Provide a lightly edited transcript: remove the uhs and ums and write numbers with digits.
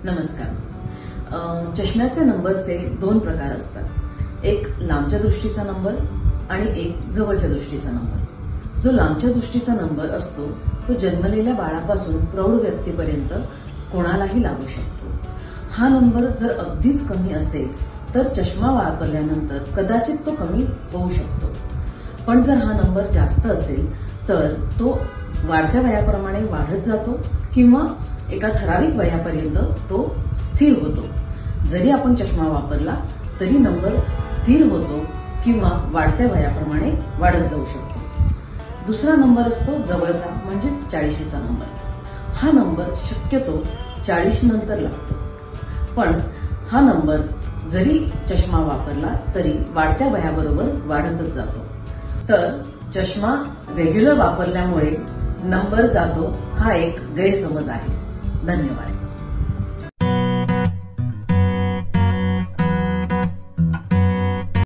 नमस्कार। चष्म्याचे नंबरचे दोन प्रकार असतात, एक लांबच्या दृष्टीचा नंबर आणि एक जवळच्या दृष्टीचा नंबर। जो लांबच्या दृष्टीचा नंबर असतो तो जन्मलेल्या बाळापासून प्रौढ व्यक्तीपर्यंत कोणालाही लागू शकतो। हा नंबर जर अगदीच कमी असेल तर चष्मा वापरल्यानंतर कदाचित तो कमी होऊ शकतो, पण जर हा नंबर जास्त असेल तर तो वाढत्या वयाप्रमाणे वाढत जातो किंवा एका ठराविक वयापर्यंत तो स्थिर होतो। जरी आपण चष्मा वापरला तरी नंबर स्थिर होतो किंवा वाढत्या वयाप्रमाणे वाढत जाऊ शकतो। दुसरा नंबर असतो जवळचा, म्हणजेच 40चा नंबर। हा नंबर शक्यतो 40 नंतर लागतो, पण हा नंबर जरी चष्मा वापरला तरी वाढत्या वयाबरोबर वाढतच जातो। तर चष्मा रेग्युलर वापरल्यामुळे नंबर जातो हा एक गैरसमज आहे। धन्यवाद।